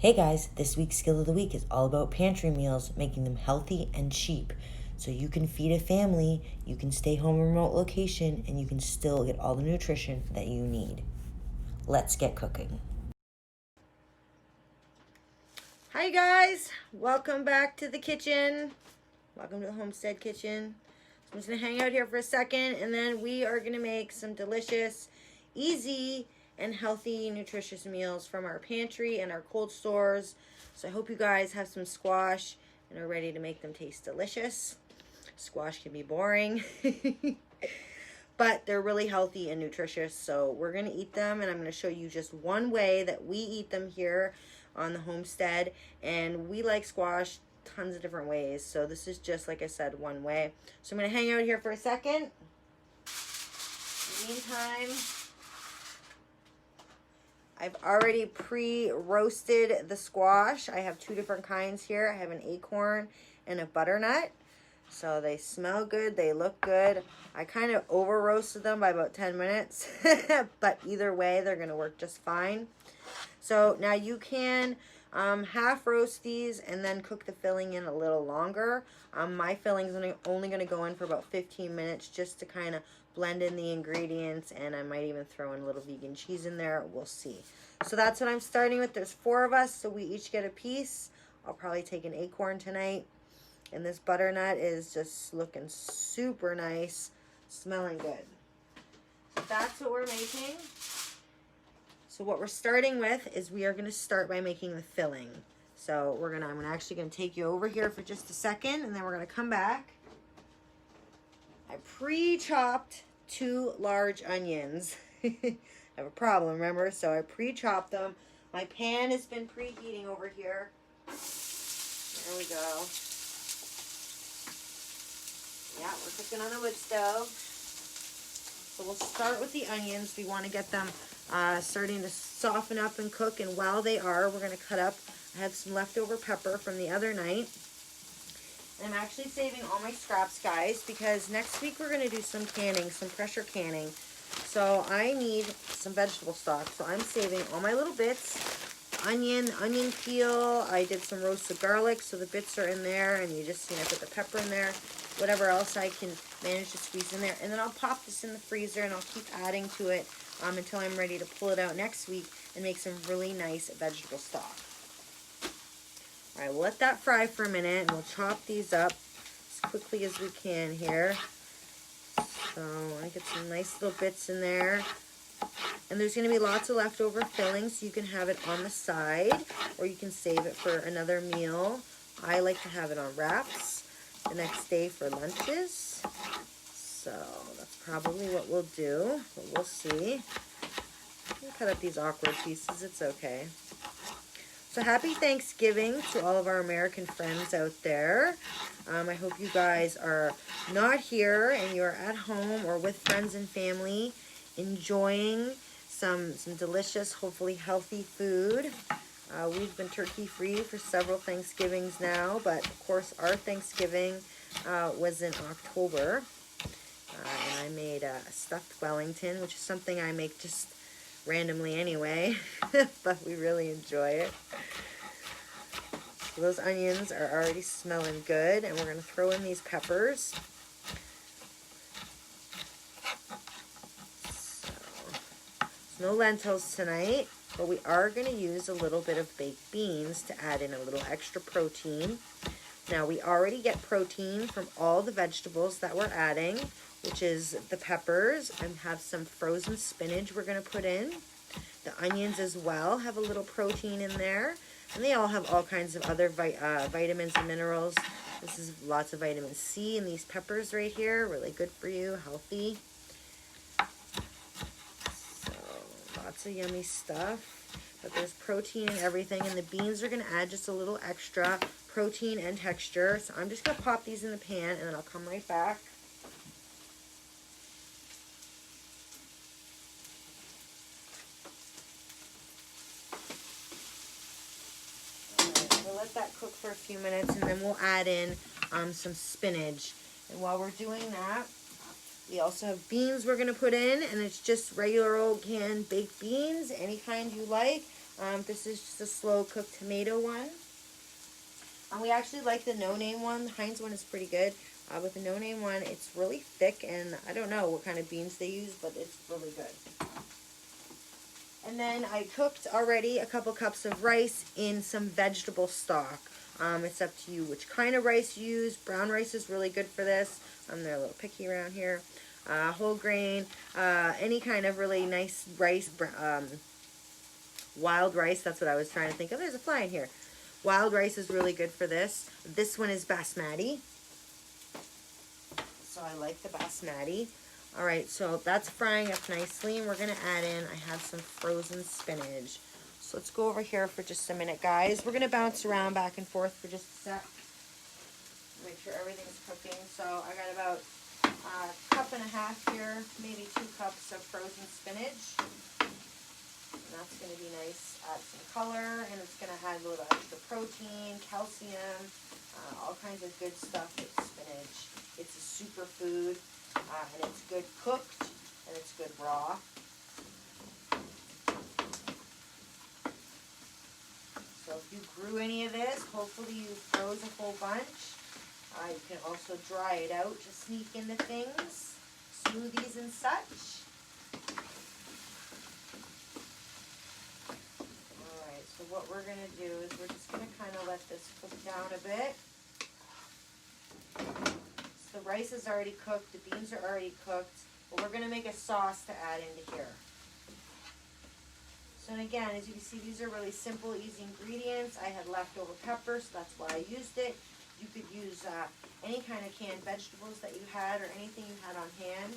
Hey guys, this week's skill of the week is all about pantry meals, making them healthy and cheap. So you can feed a family, you can stay home in a remote location, and you can still get all the nutrition that you need. Let's get cooking. Hi guys, welcome back to the kitchen. Welcome to the Homestead kitchen. So I'm just gonna hang out here for a second and then we are gonna make some delicious, easy, and healthy, nutritious meals from our pantry and our cold stores. So I hope you guys have some squash and are ready to make them taste delicious. Squash can be boring, but they're really healthy and nutritious. So we're gonna eat them, and I'm gonna show you just one way that we eat them here on the Homestead. And we like squash tons of different ways. So this is just, like I said, one way. So I'm gonna hang out here for a second. In the meantime, I've already pre-roasted the squash. I have two different kinds here. I have an acorn and a butternut. So they smell good, they look good. I kind of over roasted them by about 10 minutes, but either way, they're gonna work just fine. So now you can half roast these and then cook the filling in a little longer. My filling is only gonna go in for about 15 minutes just to kind of blend in the ingredients, and I might even throw in a little vegan cheese in there. We'll see. So that's what I'm starting with. There's 4 of us, so we each get a piece. I'll probably take an acorn tonight. And this butternut is just looking super nice, smelling good. So that's what we're making. So what we're starting with is we are going to start by making the filling. So I'm actually going to take you over here for just a second, and then we're going to come back. I pre-chopped 2 large onions. I have a problem, remember? So I pre-chopped them. My pan has been preheating over here. There we go. Yeah, we're cooking on a wood stove. So we'll start with the onions. We want to get them starting to soften up and cook. And while they are, we're going to cut up. I have some leftover pepper from the other night. And I'm actually saving all my scraps, guys, because next week we're going to do some canning, some pressure canning. So I need some vegetable stock. So I'm saving all my little bits. Onion peel. I did some roasted garlic, so the bits are in there. And you just, put the pepper in there. Whatever else I can manage to squeeze in there. And then I'll pop this in the freezer, and I'll keep adding to it until I'm ready to pull it out next week and make some really nice vegetable stock. All right, we'll let that fry for a minute, and we'll chop these up as quickly as we can here. So I get some nice little bits in there. And there's going to be lots of leftover filling, so you can have it on the side, or you can save it for another meal. I like to have it on wraps the next day for lunches. So that's probably what we'll do, but we'll see. We'll cut up these awkward pieces, it's okay. So happy Thanksgiving to all of our American friends out there. I hope you guys are not here and you're at home or with friends and family enjoying some delicious, hopefully healthy food. We've been turkey-free for several Thanksgivings now, but of course our Thanksgiving was in October. And I made a stuffed Wellington, which is something I make just randomly anyway, but we really enjoy it. So those onions are already smelling good, and we're going to throw in these peppers. So, no lentils tonight, but we are going to use a little bit of baked beans to add in a little extra protein. Now, we already get protein from all the vegetables that we're adding, which is the peppers, and have some frozen spinach we're going to put in. The onions as well have a little protein in there, and they all have all kinds of other vitamins and minerals. This is lots of vitamin C in these peppers right here, really good for you, healthy. So, lots of yummy stuff, but there's protein in everything, and the beans are going to add just a little extra protein and texture. So I'm just going to pop these in the pan, and then I'll come right back. We'll let that cook for a few minutes, and then we'll add in some spinach. And while we're doing that, we also have beans we're going to put in, and it's just regular old canned baked beans, any kind you like. This is just a slow cooked tomato one. We actually like the no-name one. The Heinz one is pretty good. With the no-name one, it's really thick, and I don't know what kind of beans they use, but it's really good. And then I cooked already a couple cups of rice in some vegetable stock. It's up to you which kind of rice you use. Brown rice is really good for this. They're a little picky around here. Whole grain, any kind of really nice rice, wild rice, that's what I was trying to think of. There's a fly in here. Wild rice is really good for this. This one is basmati. So I like the basmati. Alright, so that's frying up nicely, and we're going to add in, I have some frozen spinach. So let's go over here for just a minute, guys. We're going to bounce around back and forth for just a sec. Make sure everything's cooking. So I got about a cup and a half here, maybe 2 cups of frozen spinach. And that's going to be nice, add some color, and it's going to add a little extra protein, calcium, all kinds of good stuff with spinach. It's a superfood, and it's good cooked, and it's good raw. So if you grew any of this, hopefully you froze a whole bunch. You can also dry it out to sneak into things, smoothies and such. Alright, so what we're going to do is we're just going to kind of let this cook down a bit. So the rice is already cooked, the beans are already cooked, but we're going to make a sauce to add into here. So and again, as you can see, these are really simple, easy ingredients. I had leftover peppers, so that's why I used it. You could use any kind of canned vegetables that you had or anything you had on hand.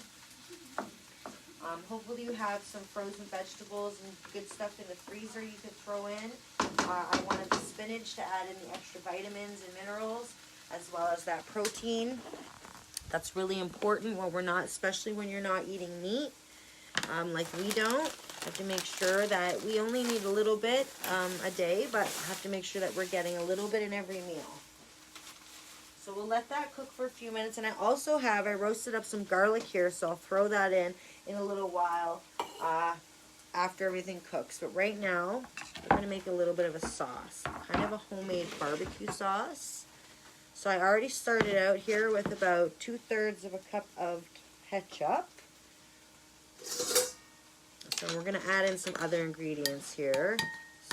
Hopefully you have some frozen vegetables and good stuff in the freezer you could throw in. I wanted the spinach to add in the extra vitamins and minerals, as well as that protein. That's really important when we're not, especially when you're not eating meat, like we don't. Have to make sure that we only need a little bit a day, but have to make sure that we're getting a little bit in every meal. So we'll let that cook for a few minutes. And I also have, I roasted up some garlic here, so I'll throw that in a little while after everything cooks. But right now, we're going to make a little bit of a sauce, kind of a homemade barbecue sauce. So I already started out here with about 2/3 of a cup of ketchup. So we're going to add in some other ingredients here.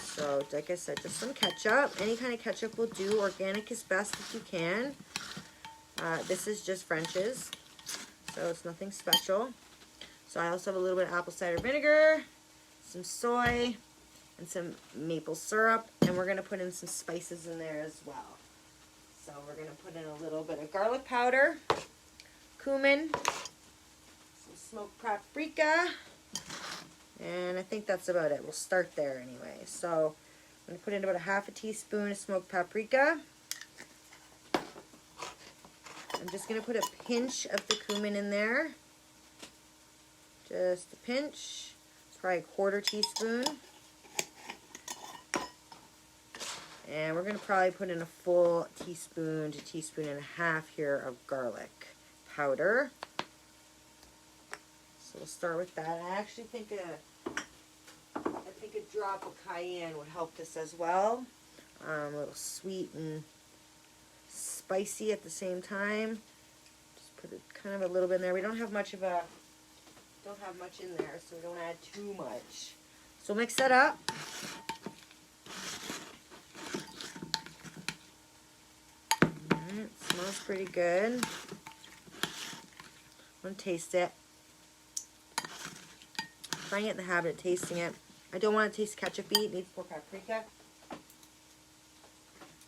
So, like I said, just some ketchup. Any kind of ketchup will do. Organic is best if you can. This is just French's, so it's nothing special. So I also have a little bit of apple cider vinegar, some soy, and some maple syrup. And we're going to put in some spices in there as well. So we're going to put in a little bit of garlic powder, cumin, some smoked paprika, and I think that's about it. We'll start there anyway. So I'm going to put in about a half a teaspoon of smoked paprika. I'm just going to put a pinch of the cumin in there. Just a pinch. It's probably a 1/4 teaspoon. And we're going to probably put in a full teaspoon to 1.5 teaspoons here of garlic powder. So we'll start with that. I actually think a drop of cayenne would help this as well. A little sweet and spicy at the same time. Just put it kind of a little bit in there. We don't have much in there, so we don't add too much. So mix that up. It smells pretty good. I'm going to taste it. Trying to get in the habit of tasting it. I don't want it to taste ketchup-y. It needs more paprika.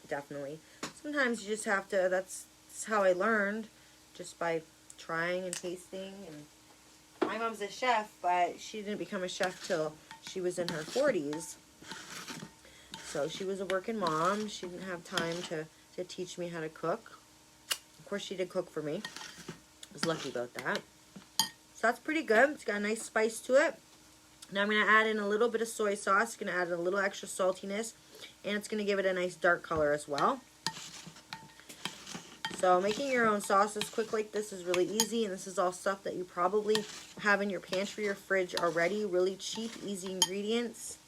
Definitely. Sometimes you just have to, that's how I learned, just by trying and tasting. And my mom's a chef, but she didn't become a chef till she was in her 40s. So she was a working mom. She didn't have time to teach me how to cook. Of course, she did cook for me. I was lucky about that. So that's pretty good. It's got a nice spice to it. Now I'm going to add in a little bit of soy sauce. It's going to add a little extra saltiness, and it's going to give it a nice dark color as well. So making your own sauces quick like this is really easy, and this is all stuff that you probably have in your pantry or fridge already. Really cheap, easy ingredients.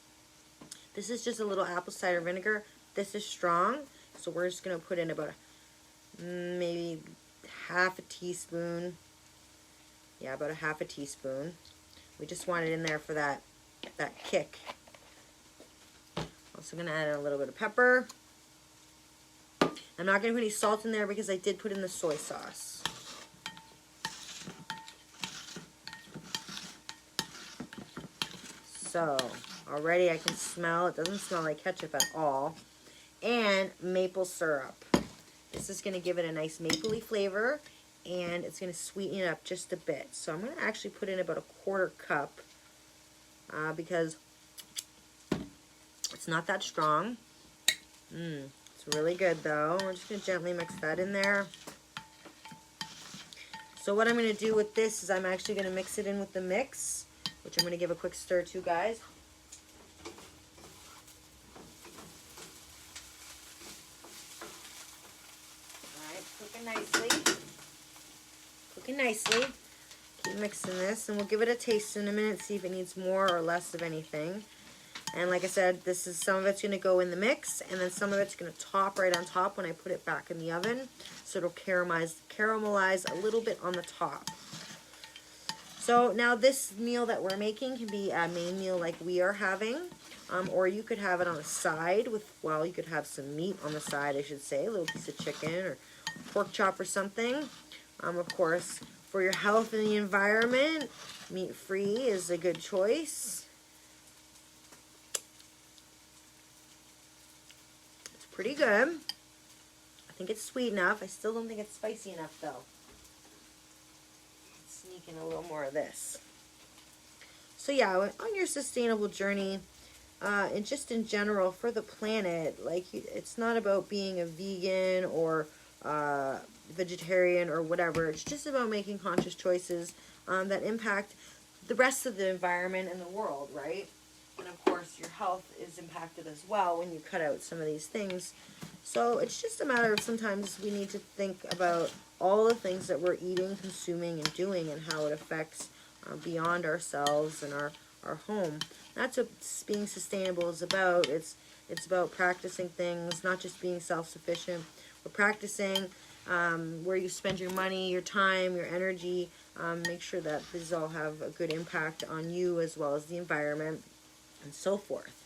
This is just a little apple cider vinegar. This is strong, so we're just going to put in about maybe half a teaspoon. Yeah, about a half a teaspoon. We just want it in there for that kick. Also going to add in a little bit of pepper. I'm not going to put any salt in there because I did put in the soy sauce. So, already I can smell, it doesn't smell like ketchup at all. And maple syrup. This is going to give it a nice mapley flavor, and it's going to sweeten it up just a bit. So I'm going to actually put in about a 1/4 cup because it's not that strong. It's really good though. We're just going to gently mix that in there. So what I'm going to do with this is I'm actually going to mix it in with the mix, which I'm going to give a quick stir to, guys. Alright, cooking nicely. Cooking nicely. Keep mixing this, and we'll give it a taste in a minute, see if it needs more or less of anything. And like I said, this is some of it's going to go in the mix, and then some of it's going to top right on top when I put it back in the oven. So it'll caramelize a little bit on the top. So now this meal that we're making can be a main meal like we are having, or you could have it on the side with, well, you could have some meat on the side, I should say, a little piece of chicken or pork chop or something. Of course, for your health and the environment, meat-free is a good choice. It's pretty good. I think it's sweet enough. I still don't think it's spicy enough, though. Sneak in a little more of this. So yeah, on your sustainable journey, and just in general for the planet, like, it's not about being a vegan or vegetarian or whatever. It's just about making conscious choices that impact the rest of the environment and the world, right? And of course your health is impacted as well when you cut out some of these things. So it's just a matter of sometimes we need to think about all the things that we're eating, consuming, and doing, and how it affects beyond ourselves and our home. That's what being sustainable is about. It's about practicing things, not just being self-sufficient. We're practicing where you spend your money, your time, your energy. Make sure that these all have a good impact on you as well as the environment and so forth.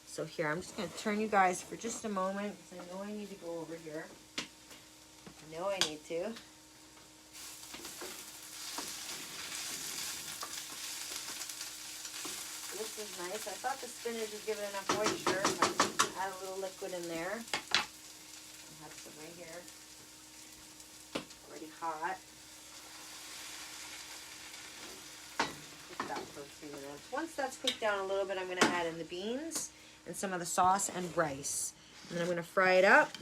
So here, I'm just going to turn you guys for just a moment because I know I need to go over here. I know I need to. This is nice. I thought the spinach would give it enough moisture. I'm just going to add a little liquid in there. I have some right here. Already hot. Cook that for a few minutes. Once that's cooked down a little bit, I'm going to add in the beans and some of the sauce and rice. And then I'm going to fry it up.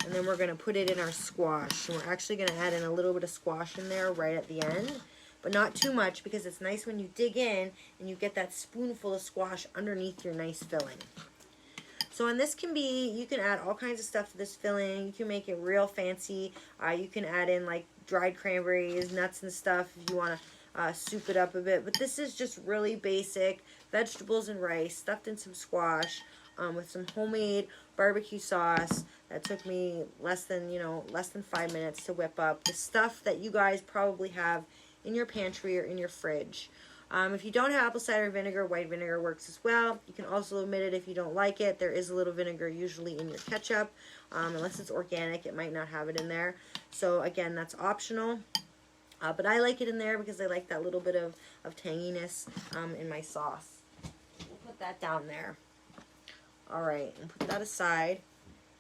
And then we're going to put it in our squash. And we're actually going to add in a little bit of squash in there right at the end. But not too much, because it's nice when you dig in and you get that spoonful of squash underneath your nice filling. So, and this can be, you can add all kinds of stuff to this filling. You can make it real fancy. You can add in like dried cranberries, nuts and stuff if you want to soup it up a bit. But this is just really basic vegetables and rice stuffed in some squash with some homemade barbecue sauce. That took me less than 5 minutes to whip up. The stuff that you guys probably have in your pantry or in your fridge. If you don't have apple cider vinegar, white vinegar works as well. You can also omit it if you don't like it. There is a little vinegar usually in your ketchup. Unless it's organic, it might not have it in there. So again, that's optional. But I like it in there because I like that little bit of tanginess in my sauce. We'll put that down there. Alright, and put that aside.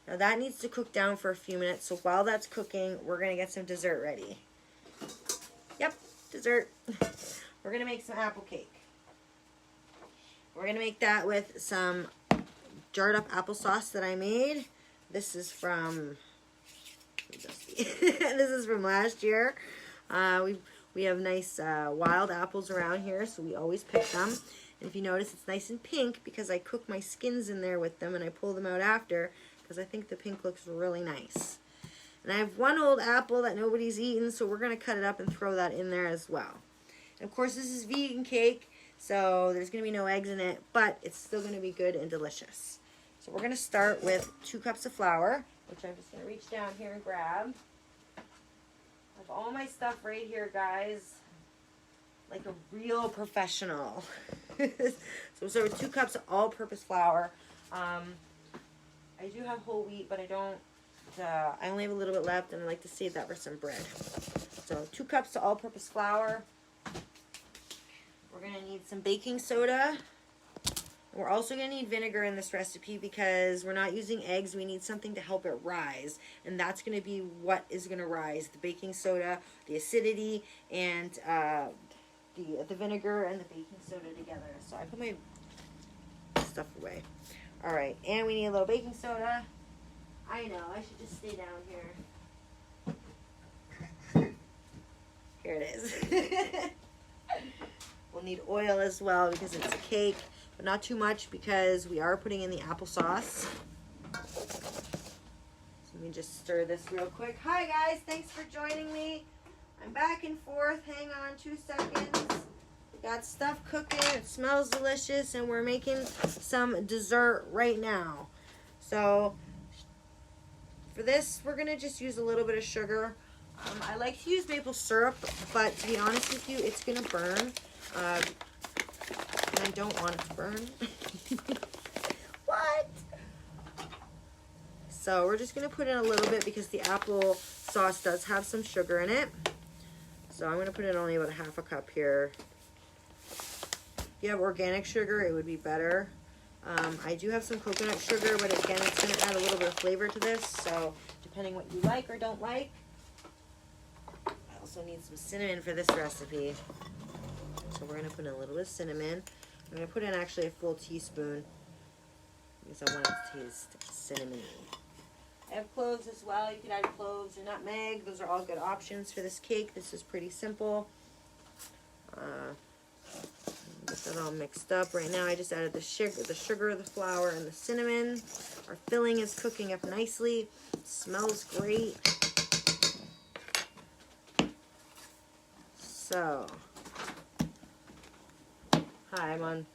Now that needs to cook down for a few minutes. So while that's cooking, we're going to get some dessert ready. Yep, dessert. We're going to make some apple cake. We're going to make that with some jarred up applesauce that I made. This is from, this is from last year. We have nice wild apples around here, so we always pick them. And if you notice, it's nice and pink because I cook my skins in there with them and I pull them out after because I think the pink looks really nice. And I have one old apple that nobody's eaten, so we're going to cut it up and throw that in there as well. And of course, this is vegan cake. So there's going to be no eggs in it, but it's still going to be good and delicious. So we're going to start with 2 cups of flour, which I'm just going to reach down here and grab. I have all my stuff right here, guys, like a real professional. So we'll start with 2 cups of all-purpose flour. I do have whole wheat, but I don't. I only have a little bit left, and I like to save that for some bread. So 2 cups of all-purpose flour. We're going to need some baking soda. We're also going to need vinegar in this recipe because we're not using eggs. We need something to help it rise, and that's going to be what is going to rise: the baking soda, the acidity, and the vinegar and the baking soda together. So I put my stuff away. All right, and we need a little baking soda. I know, I should just stay down here. Here it is. We'll need oil as well because it's a cake, but not too much because we are putting in the applesauce. So let me just stir this real quick. Hi guys, thanks for joining me. I'm back and forth. Hang on 2 seconds. We got stuff cooking. It smells delicious, and we're making some dessert right now. So for this, we're going to just use a little bit of sugar. I like to use maple syrup, but to be honest with you, it's going to burn. And I don't want it to burn. What? So we're just going to put in a little bit because the apple sauce does have some sugar in it. So I'm going to put in only about 1/2 cup here. If you have organic sugar, it would be better. I do have some coconut sugar, but again, it's going to add a little bit of flavor to this. So depending what you like or don't like. I also need some cinnamon for this recipe. So we're going to put in a little bit of cinnamon. I'm going to put in actually a full teaspoon because I want it to taste cinnamony. I have cloves as well. You could add cloves or nutmeg. Those are all good options for this cake. This is pretty simple. Get that all mixed up. Right now I just added the sugar, the flour, and the cinnamon. Our filling is cooking up nicely. It smells great. So, hi, I'm on.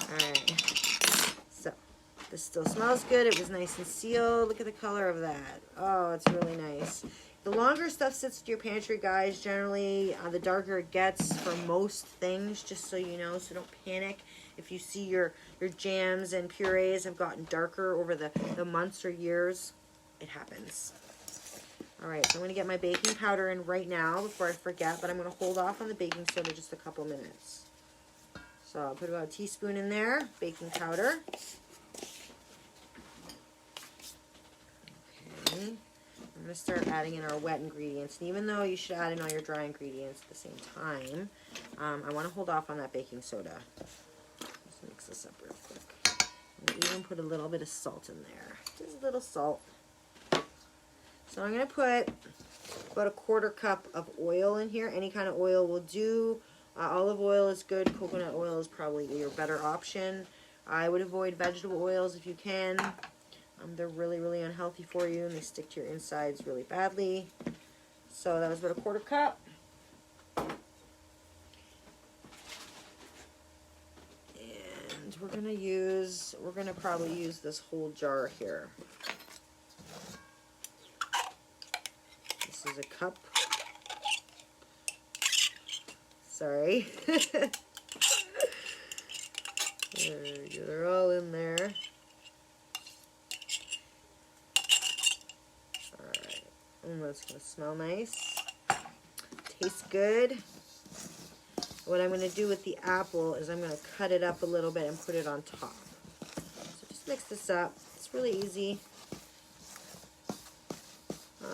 Alright. So, this still smells good. It was nice and sealed. Look at the color of that. Oh, it's really nice. The longer stuff sits in your pantry, guys, generally the darker it gets for most things, just so you know, so don't panic if you see your jams and purees have gotten darker over the months or years. It happens. Alright, so I'm going to get my baking powder in right now before I forget, but I'm going to hold off on the baking soda just a couple minutes. So I'll put about a teaspoon in there, baking powder. Okay. I'm going to start adding in our wet ingredients. And even though you should add in all your dry ingredients at the same time, I want to hold off on that baking soda. Let's mix this up real quick. And even put a little bit of salt in there. Just a little salt. So I'm going to put about 1/4 cup of oil in here. Any kind of oil will do. Olive oil is good. Coconut oil is probably your better option. I would avoid vegetable oils if you can. They're really, really unhealthy for you, and they stick to your insides really badly. So that was about 1/4 cup. And we're gonna probably use this whole jar here. This is a cup. Sorry. There we go. They're all in there. That's going to smell nice. Tastes good. What I'm going to do with the apple is I'm going to cut it up a little bit and put it on top. So just mix this up. It's really easy.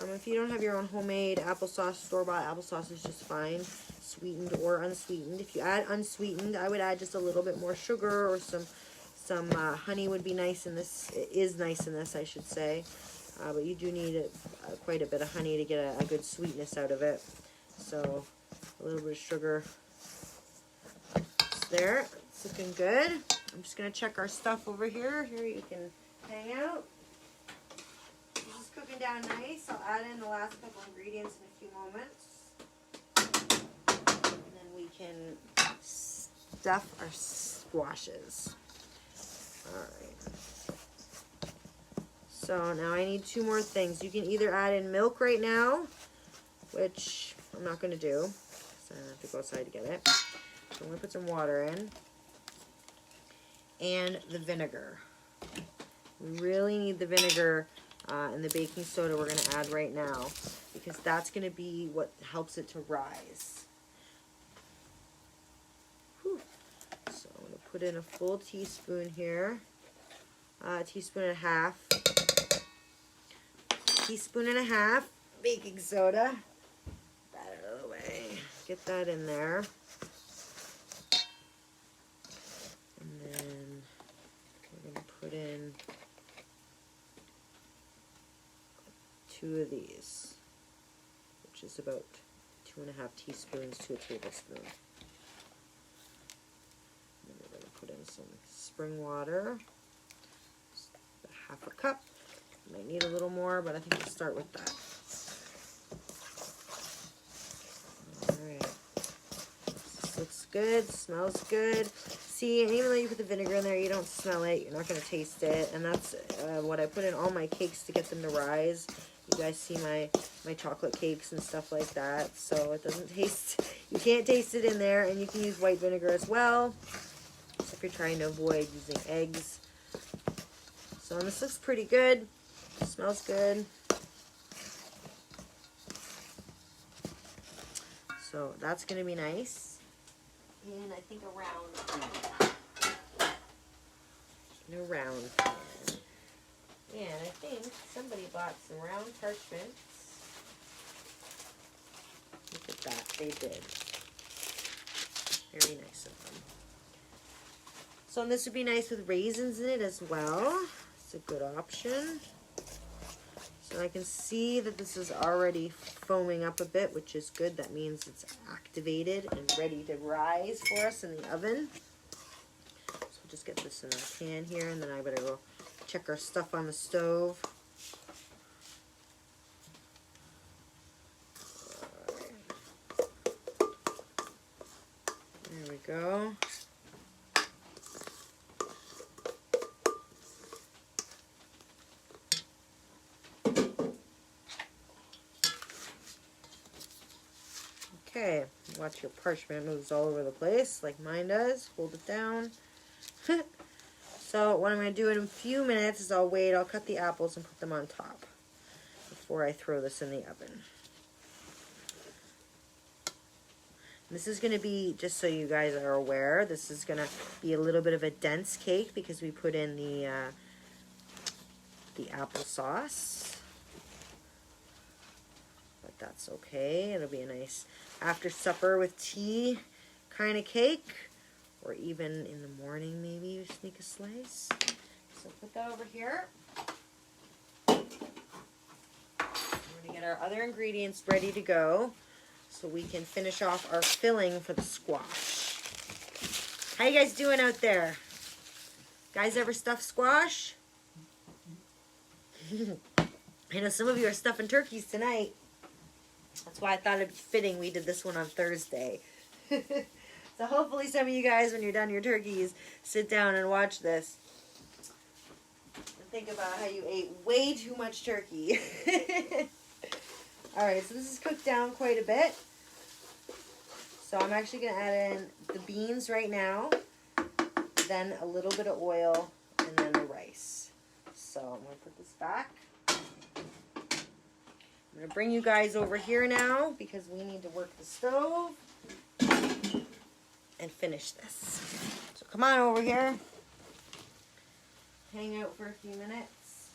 If you don't have your own homemade applesauce, store-bought applesauce is just fine. Sweetened or unsweetened. If you add unsweetened, I would add just a little bit more sugar or some honey would be nice in this. It is nice in this, I should say. But you do need quite a bit of honey to get a good sweetness out of it. So a little bit of sugar. It's there. It's looking good. I'm just going to check our stuff over here. Here you can hang out. This is cooking down nice. I'll add in the last couple ingredients in a few moments. And then we can stuff our squashes. All right. So now I need 2 more things. You can either add in milk right now, which I'm not going to do, so I have to go outside to get it. So I'm going to put some water in. And the vinegar. We really need the vinegar and the baking soda we're going to add right now, because that's going to be what helps it to rise. Whew. So I'm going to put in a full teaspoon here. Teaspoon and a half. Teaspoon and a half baking soda. That out of the way. Get that in there. And then we're going to put in 2 of these, which is about 2.5 teaspoons to a tablespoon. And then we're going to put in some spring water, half a cup. Might need a little more, but I think we'll start with that. Alright. This looks good, smells good. See, and even though you put the vinegar in there, you don't smell it, you're not going to taste it. And that's what I put in all my cakes to get them to rise. You guys see my chocolate cakes and stuff like that. So it doesn't taste, you can't taste it in there. And you can use white vinegar as well, if you're trying to avoid using eggs. So this looks pretty good. Smells good. So that's going to be nice. And I think a round pan. And I think somebody bought some round parchments. Look at that. They did. Very nice of them. So and this would be nice with raisins in it as well. It's a good option. So I can see that this is already foaming up a bit, which is good. That means it's activated and ready to rise for us in the oven. So we'll just get this in our pan here, and then I better go check our stuff on the stove. There we go. Okay, watch your parchment moves all over the place like mine does. Hold it down. So what I'm going to do in a few minutes is I'll cut the apples and put them on top before I throw this in the oven. This is going to be, just so you guys are aware, this is going to be a little bit of a dense cake because we put in the applesauce. But that's okay. It'll be a nice after supper with tea kind of cake, or even in the morning maybe you sneak a slice. So put that over here. We're going to get our other ingredients ready to go so we can finish off our filling for the squash. How you guys doing out there? Guys ever stuff squash? I know some of you are stuffing turkeys tonight. That's why I thought it'd be fitting we did this one on Thursday. So hopefully some of you guys, when you're done your turkeys, sit down and watch this. And think about how you ate way too much turkey. Alright, so this is cooked down quite a bit. So I'm actually going to add in the beans right now, then a little bit of oil, and then the rice. So I'm going to put this back. I'm going to bring you guys over here now because we need to work the stove and finish this. So come on over here. Hang out for a few minutes.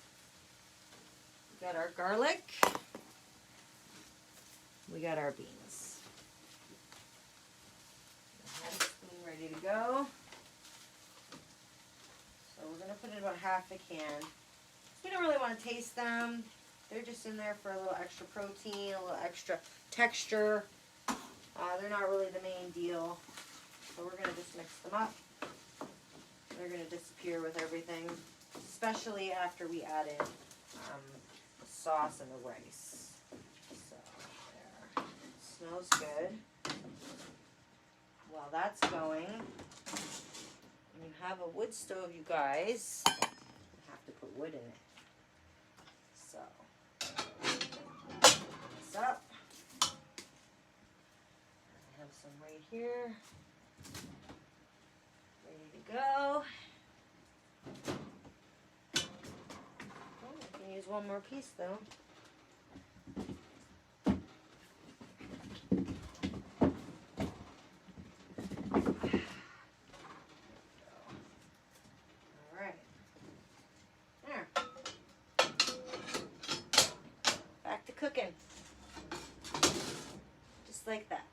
We got our garlic. We got our beans. I have a spoon ready to go. So we're going to put in about half a can. We don't really want to taste them. They're just in there for a little extra protein, a little extra texture. They're not really the main deal. So we're going to just mix them up. They're going to disappear with everything, especially after we add in the sauce and the rice. So there. Smells good. while that's going, when you have a wood stove, you guys, you have to put wood in it. So, this up. I have some right here, ready to go. Oh, I can use one more piece though. Cooking just like that.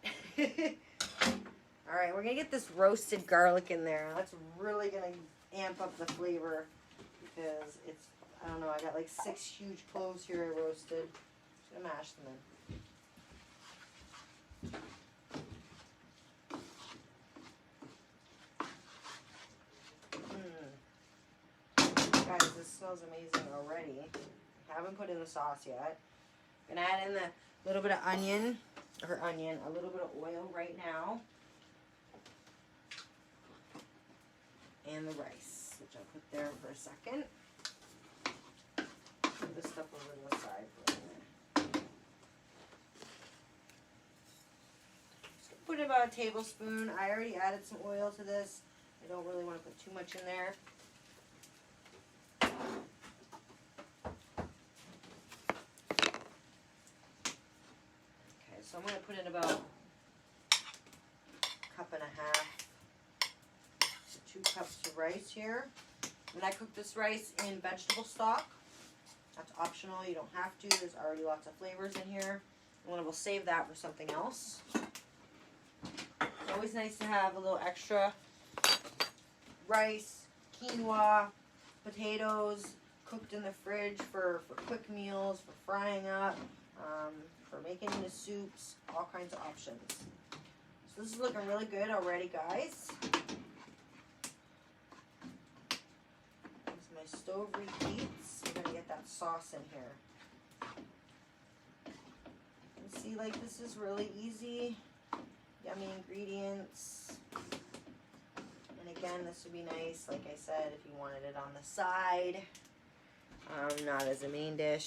All right, we're gonna get this roasted garlic in there. That's really gonna amp up the flavor because it's, I don't know, I got like 6 huge cloves here I roasted. Just gonna mash them in. Guys, this smells amazing already. I haven't put in the sauce yet. Gonna add in the little bit of a little bit of oil right now. And the rice, which I'll put there for a second. Put this stuff over to the side for a minute. Just put in about a tablespoon. I already added some oil to this. I don't really want to put too much in there. So I'm going to put in about a cup and a half to 2 cups of rice here. When I cook this rice in vegetable stock, that's optional. You don't have to. There's already lots of flavors in here. And we'll save that for something else. It's always nice to have a little extra rice, quinoa, potatoes cooked in the fridge for quick meals, for frying up. For making into soups, all kinds of options. So this is looking really good already, guys. As my stove reheats, we're gonna get that sauce in here. And see, like, this is really easy. Yummy ingredients. And again, this would be nice, like I said, if you wanted it on the side, not as a main dish.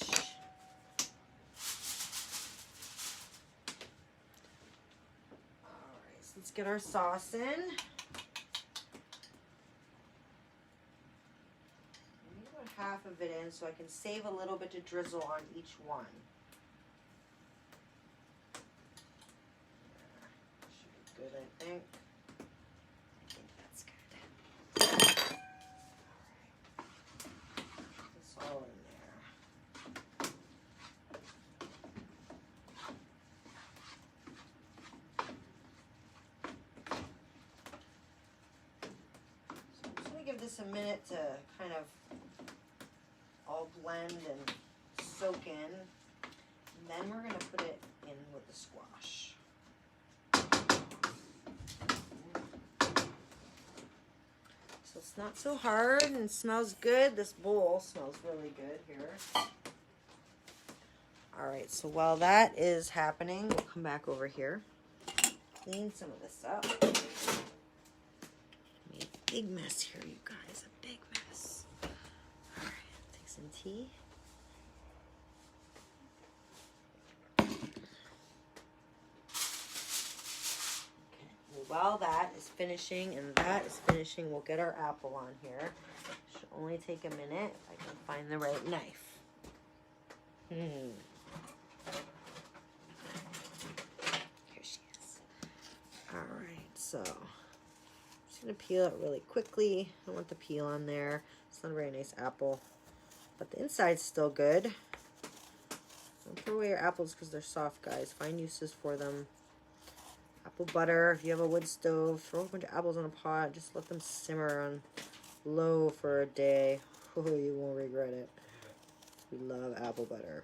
Let's get our sauce in. I need about half of it in so I can save a little bit to drizzle on each one. Should be good, I think. I think that's good. All right. Put this all in there. Give this a minute to kind of all blend and soak in, and then we're going to put it in with the squash. So it's not so hard and smells good. This bowl smells really good here. Alright, so while that is happening, we'll come back over here, clean some of this up. Big mess here, you guys. A big mess. All right, take some tea. Okay, well, while that is finishing and that is finishing, we'll get our apple on here. Should only take a minute if I can find the right knife. Here she is. All right, so going to peel it really quickly. I don't want the peel on there. It's not a very nice apple, but the inside's still good. Don't throw away your apples because they're soft, guys. Find uses for them. Apple butter. If you have a wood stove, throw a bunch of apples in a pot. Just let them simmer on low for a day. Oh, you won't regret it. We love apple butter.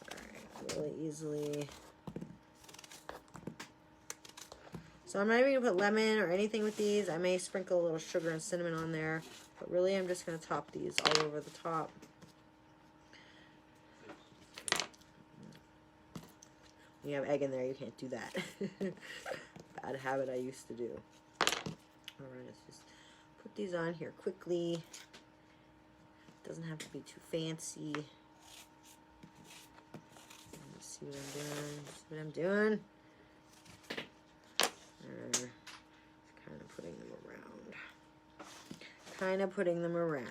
Alright, really easily. So I'm not even going to put lemon or anything with these. I may sprinkle a little sugar and cinnamon on there. But really I'm just going to top these all over the top. When you have egg in there, you can't do that. bad habit I used to do. Alright, let's just put these on here quickly. It doesn't have to be too fancy. Let's see what I'm doing. See what I'm doing? Just kind of putting them around. Kind of putting them around.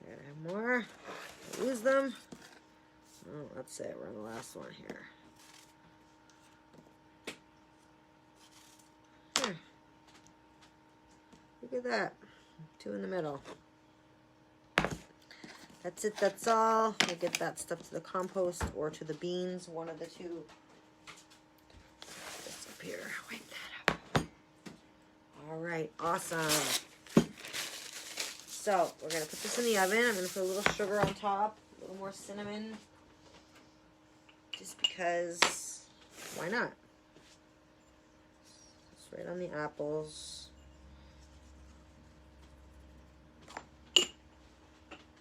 There, I have more. I lose them. Oh, that's it. We're on the last one here. There. Look at that. 2 in the middle. That's it. That's all. We'll get that stuff to the compost or to the beans. One of the two. This up here. Wipe that up. All right. Awesome. So we're going to put this in the oven. I'm going to put a little sugar on top. A little more cinnamon. Just because, why not? Just right on the apples.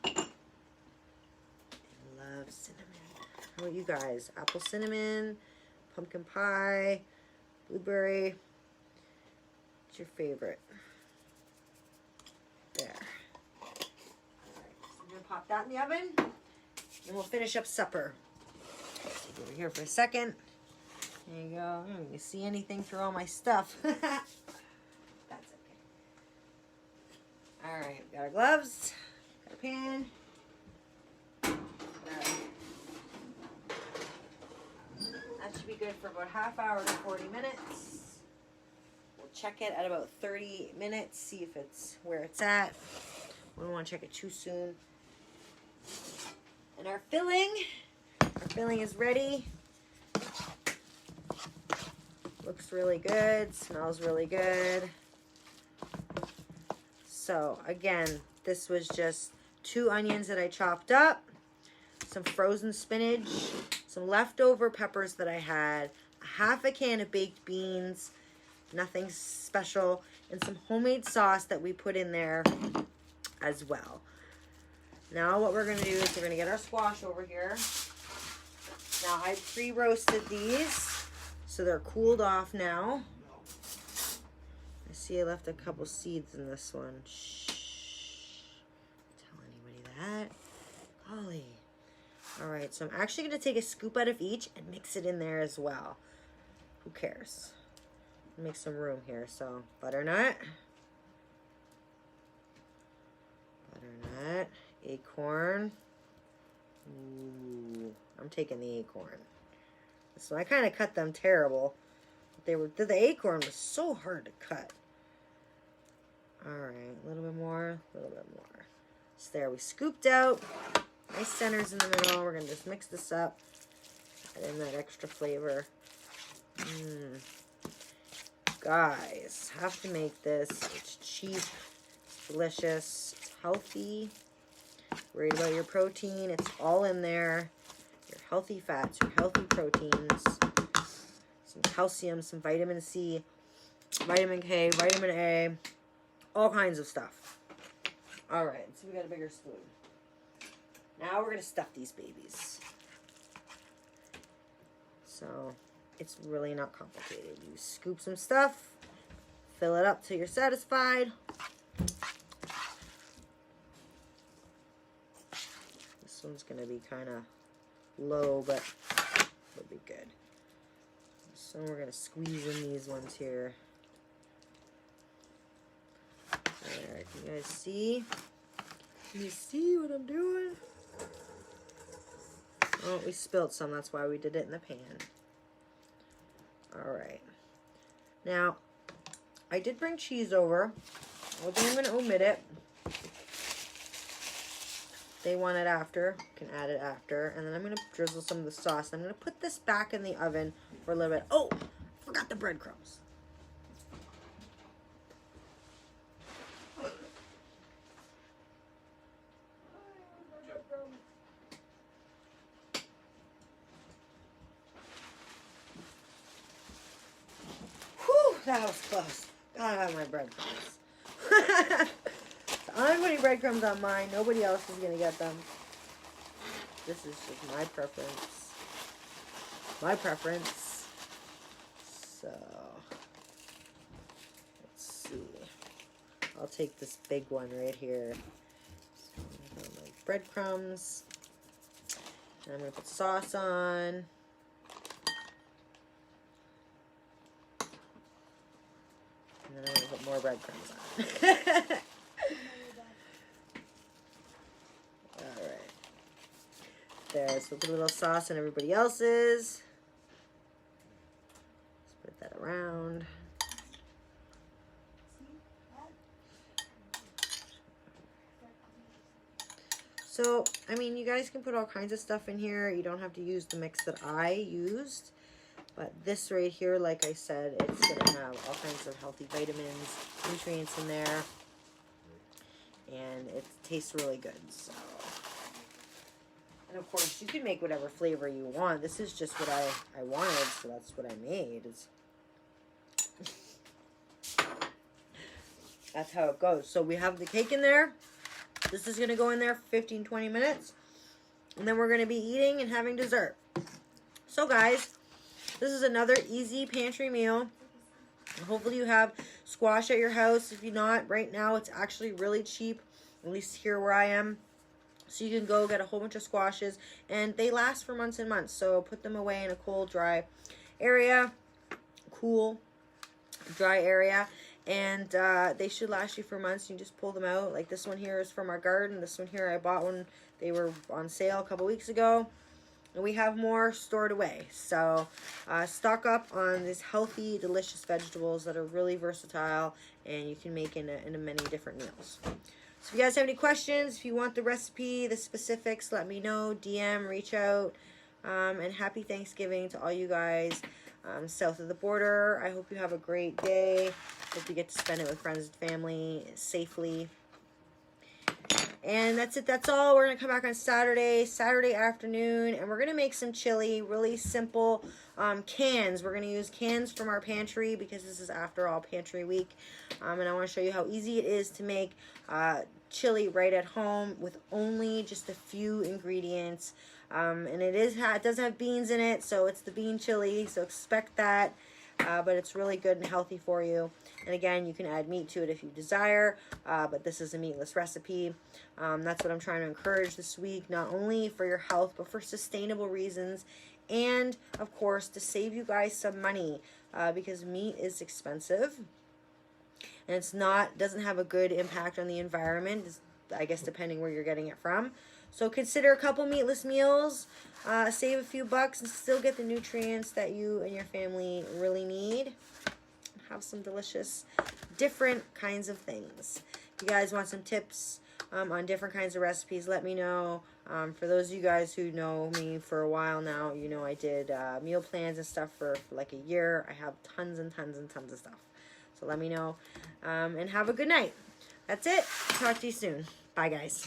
I love cinnamon. How about you guys? Apple cinnamon, pumpkin pie, blueberry. What's your favorite? There. All right, so I'm going to pop that in the oven, and we'll finish up supper. Take over here for a second. There you go. You see anything through all my stuff. That's okay. Alright, got our gloves. Got a pan. That should be good for about half hour to 40 minutes. We'll check it at about 30 minutes, see if it's where it's at. We don't want to check it too soon. And our filling is ready. Looks really good, smells really good. So again, this was just 2 onions that I chopped up, some frozen spinach, some leftover peppers that I had, half a can of baked beans, nothing special, and some homemade sauce that we put in there as well. Now what we're going to do is we're going to get our squash over here. Now I pre-roasted these, so they're cooled off now. I see I left a couple seeds in this one. Shh. Don't tell anybody that. Golly. Alright, so I'm actually going to take a scoop out of each and mix it in there as well. Who cares? Make some room here. So, butternut. Butternut. Acorn. Ooh, I'm taking the acorn. So I kind of cut them terrible. The acorn was so hard to cut. Alright, a little bit more, a little bit more. So there, we scooped out. Nice centers in the middle. We're going to just mix this up. Add in that extra flavor. Guys, have to make this. It's cheap. It's delicious. It's healthy. Worried about your protein. It's all in there. Your healthy fats, your healthy proteins. Some calcium, some vitamin C, vitamin K, vitamin A. All kinds of stuff. Alright, so we got a bigger spoon. Now we're going to stuff these babies. So, it's really not complicated. You scoop some stuff, fill it up till you're satisfied. This one's going to be kind of low, but it'll be good. So we're going to squeeze in these ones here. There, can you guys see? Can you see what I'm doing? Oh, we spilled some. That's why we did it in the pan. Alright. Now, I did bring cheese over. Although I'm going to omit it. They want it after. You can add it after. And then I'm going to drizzle some of the sauce. I'm going to put this back in the oven for a little bit. Oh, I forgot the breadcrumbs. Whew, that was close. Gotta have my breadcrumbs. I'm putting breadcrumbs on mine. Nobody else is going to get them. This is just my preference. My preference. So, let's see. I'll take this big one right here. So I'm gonna put my breadcrumbs. And I'm going to put sauce on. And then I'm going to put more breadcrumbs on. Alright. There, so we'll put a little sauce on everybody else's. Spread that around. So, I mean, you guys can put all kinds of stuff in here. You don't have to use the mix that I used. But this right here, like I said, it's going to have all kinds of healthy vitamins, nutrients in there. And it tastes really good. So, and of course, you can make whatever flavor you want. This is just what I wanted, so that's what I made. That's how it goes. So we have the cake in there. This is going to go in there for 15-20 minutes. And then we're going to be eating and having dessert. So guys, this is another easy pantry meal. Hopefully you have squash at your house. If you're not, right now it's actually really cheap. At least here where I am. So you can go get a whole bunch of squashes. And they last for months and months. So put them away in a cold, dry area. Cool, dry area. And they should last you for months. You just pull them out. Like this one here is from our garden. This one here I bought when they were on sale a couple weeks ago. And we have more stored away. So stock up on these healthy, delicious vegetables that are really versatile. And you can make into many different meals. So if you guys have any questions, if you want the recipe, the specifics, let me know. DM, reach out. And happy Thanksgiving to all you guys south of the border. I hope you have a great day. Hope you get to spend it with friends and family safely. And that's it. That's all. We're going to come back on Saturday afternoon, and we're going to make some chili, really simple cans. We're going to use cans from our pantry because this is, after all, pantry week. And I want to show you how easy it is to make chili right at home with only just a few ingredients. And it does have beans in it, so it's the bean chili, so expect that. But it's really good and healthy for you. And again, you can add meat to it if you desire, but this is a meatless recipe. That's what I'm trying to encourage this week, not only for your health, but for sustainable reasons. And, of course, to save you guys some money, because meat is expensive. And it's doesn't have a good impact on the environment, I guess, depending where you're getting it from. So consider a couple meatless meals, save a few bucks, and still get the nutrients that you and your family really need. Have some delicious, different kinds of things. If you guys want some tips on different kinds of recipes, let me know. For those of you guys who know me for a while now, you know I did meal plans and stuff for like a year. I have tons and tons and tons of stuff. So let me know. And have a good night. That's it. Talk to you soon. Bye, guys.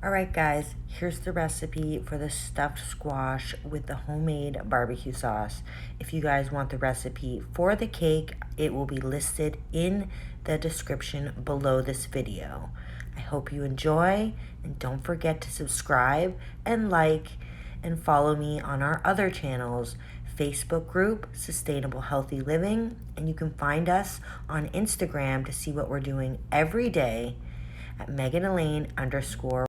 Alright guys, here's the recipe for the stuffed squash with the homemade barbecue sauce. If you guys want the recipe for the cake, it will be listed in the description below this video. I hope you enjoy, and don't forget to subscribe and like and follow me on our other channels, Facebook group, Sustainable Healthy Living, and you can find us on Instagram to see what we're doing every day at Megan Elaine _